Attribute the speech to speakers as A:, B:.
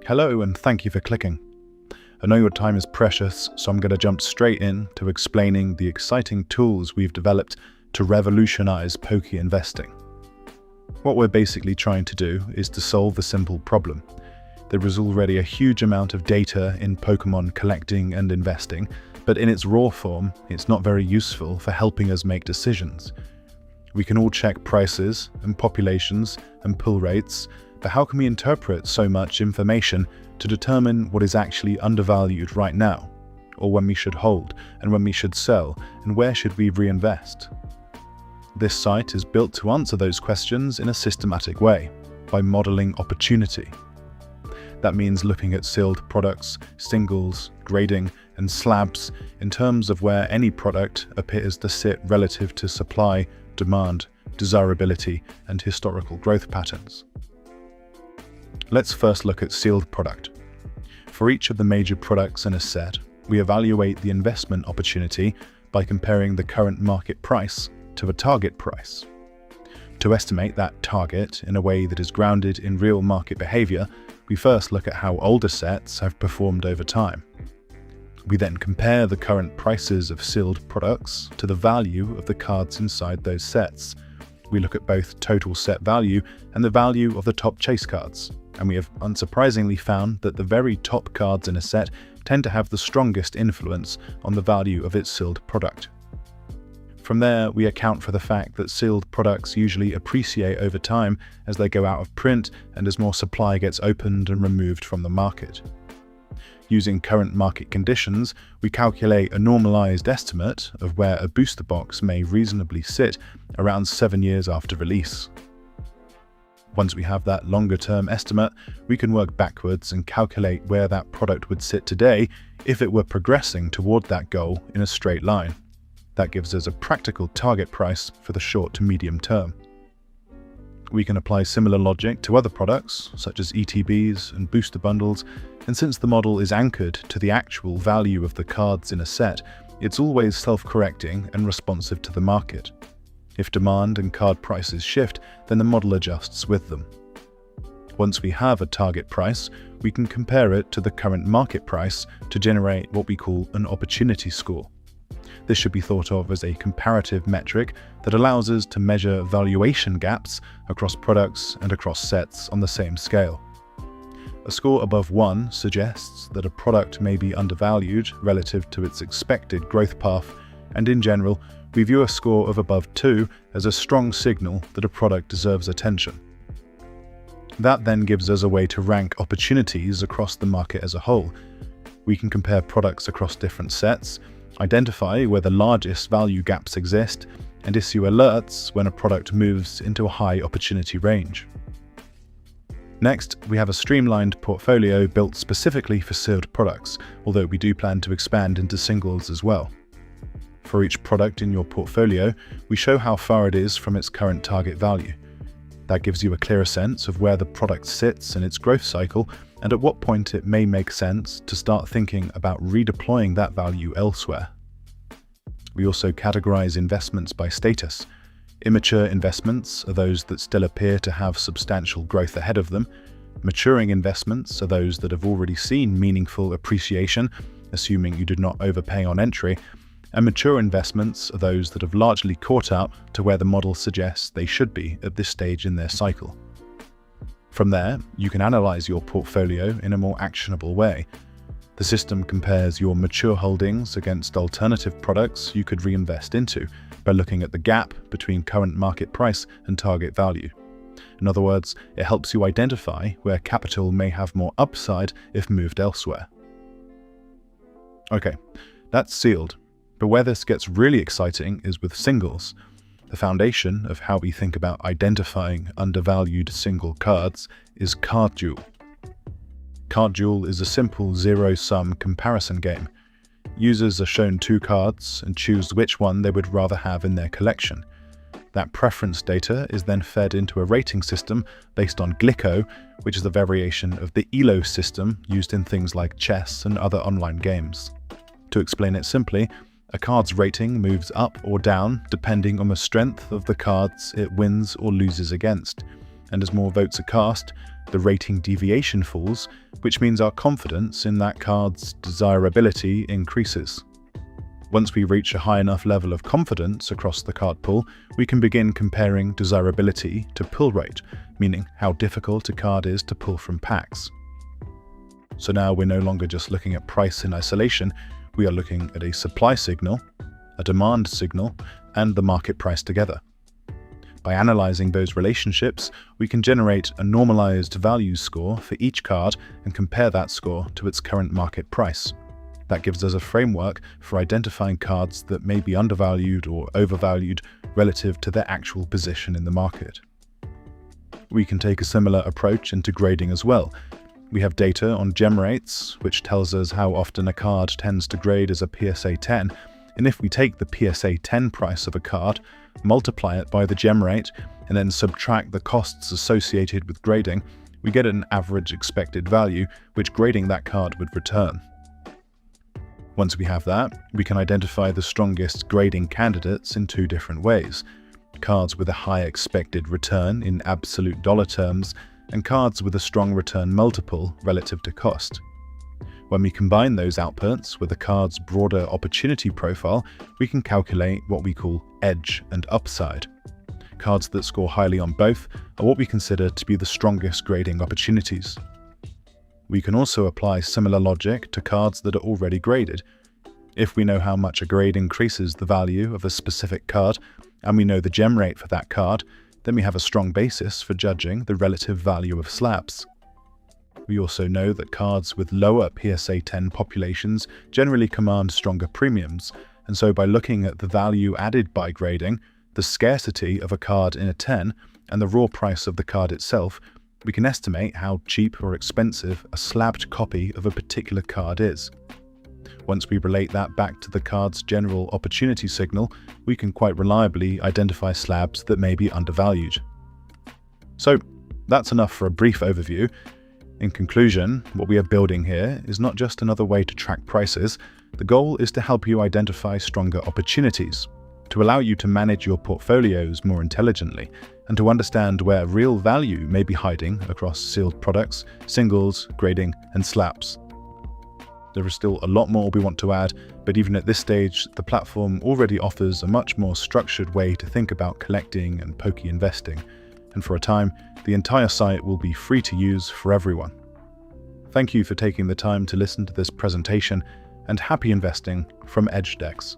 A: Hello and thank you for clicking. I know your time is precious, so I'm going to jump straight in to explaining the exciting tools we've developed to revolutionize poker investing. What we're basically trying to do is to solve a simple problem. There is already a huge amount of data in Pokemon collecting and investing, but in its raw form, it's not very useful for helping us make decisions. We can all check prices and populations and pull rates, but how can we interpret so much information to determine what is actually undervalued right now, or when we should hold and when we should sell, and where should we reinvest? This site is built to answer those questions in a systematic way, by modeling opportunity. That means looking at sealed products, singles, grading, and slabs in terms of where any product appears to sit relative to supply, demand, desirability, and historical growth patterns. Let's first look at sealed product. For each of the major products in a set, we evaluate the investment opportunity by comparing the current market price to a target price. To estimate that target in a way that is grounded in real market behavior, we first look at how older sets have performed over time. We then compare the current prices of sealed products to the value of the cards inside those sets. We look at both total set value and the value of the top chase cards, and we have unsurprisingly found that the very top cards in a set tend to have the strongest influence on the value of its sealed product. From there, we account for the fact that sealed products usually appreciate over time as they go out of print and as more supply gets opened and removed from the market. Using current market conditions, we calculate a normalized estimate of where a booster box may reasonably sit around 7 years after release. Once we have that longer-term estimate, we can work backwards and calculate where that product would sit today if it were progressing toward that goal in a straight line. That gives us a practical target price for the short to medium term. We can apply similar logic to other products, such as ETBs and booster bundles, and since the model is anchored to the actual value of the cards in a set, it's always self-correcting and responsive to the market. If demand and card prices shift, then the model adjusts with them. Once we have a target price, we can compare it to the current market price to generate what we call an opportunity score. This should be thought of as a comparative metric that allows us to measure valuation gaps across products and across sets on the same scale. A score above 1 suggests that a product may be undervalued relative to its expected growth path, and in general, we view a score of above 2 as a strong signal that a product deserves attention. That then gives us a way to rank opportunities across the market as a whole. We can compare products across different sets, identify where the largest value gaps exist, and issue alerts when a product moves into a high opportunity range. Next, we have a streamlined portfolio built specifically for sealed products, although we do plan to expand into singles as well. For each product in your portfolio, we show how far it is from its current target value. That gives you a clearer sense of where the product sits in its growth cycle and at what point it may make sense to start thinking about redeploying that value elsewhere. We also categorize investments by status. Immature investments are those that still appear to have substantial growth ahead of them. Maturing investments are those that have already seen meaningful appreciation, assuming you did not overpay on entry. And mature investments are those that have largely caught up to where the model suggests they should be at this stage in their cycle. From there, you can analyze your portfolio in a more actionable way. The system compares your mature holdings against alternative products you could reinvest into by looking at the gap between current market price and target value. In other words, it helps you identify where capital may have more upside if moved elsewhere. Okay, that's sealed. But where this gets really exciting is with singles. The foundation of how we think about identifying undervalued single cards is Card Duel. Card Duel is a simple zero-sum comparison game. Users are shown 2 cards and choose which one they would rather have in their collection. That preference data is then fed into a rating system based on Glicko, which is a variation of the ELO system used in things like chess and other online games. To explain it simply, a card's rating moves up or down depending on the strength of the cards it wins or loses against, And as more votes are cast, the rating deviation falls, which means our confidence in that card's desirability increases. Once we reach a high enough level of confidence across the card pool, we can begin comparing desirability to pull rate, meaning how difficult a card is to pull from packs. So now we're no longer just looking at price in isolation, we are looking at a supply signal, a demand signal, and the market price together. By analyzing those relationships, we can generate a normalized value score for each card and compare that score to its current market price. That gives us a framework for identifying cards that may be undervalued or overvalued relative to their actual position in the market. We can take a similar approach into grading as well. We have data on gem rates, which tells us how often a card tends to grade as a PSA 10, and if we take the PSA 10 price of a card, multiply it by the gem rate, and then subtract the costs associated with grading, we get an average expected value which grading that card would return. Once we have that, we can identify the strongest grading candidates in two different ways: cards with a high expected return in absolute dollar terms, and cards with a strong return multiple relative to cost. When we combine those outputs with a card's broader opportunity profile, we can calculate what we call edge and upside. Cards that score highly on both are what we consider to be the strongest grading opportunities. We can also apply similar logic to cards that are already graded. If we know how much a grade increases the value of a specific card, and we know the gem rate for that card, then we have a strong basis for judging the relative value of slabs. We also know that cards with lower PSA 10 populations generally command stronger premiums, and so by looking at the value added by grading, the scarcity of a card in a 10, and the raw price of the card itself, we can estimate how cheap or expensive a slabbed copy of a particular card is. Once we relate that back to the card's general opportunity signal, we can quite reliably identify slabs that may be undervalued. So that's enough for a brief overview. In conclusion, what we are building here is not just another way to track prices. The goal is to help you identify stronger opportunities, to allow you to manage your portfolios more intelligently, and to understand where real value may be hiding across sealed products, singles, grading, and slabs. There is still a lot more we want to add, but even at this stage, the platform already offers a much more structured way to think about collecting and pokey investing, and for a time, the entire site will be free to use for everyone. Thank you for taking the time to listen to this presentation, and happy investing from EdgeDex.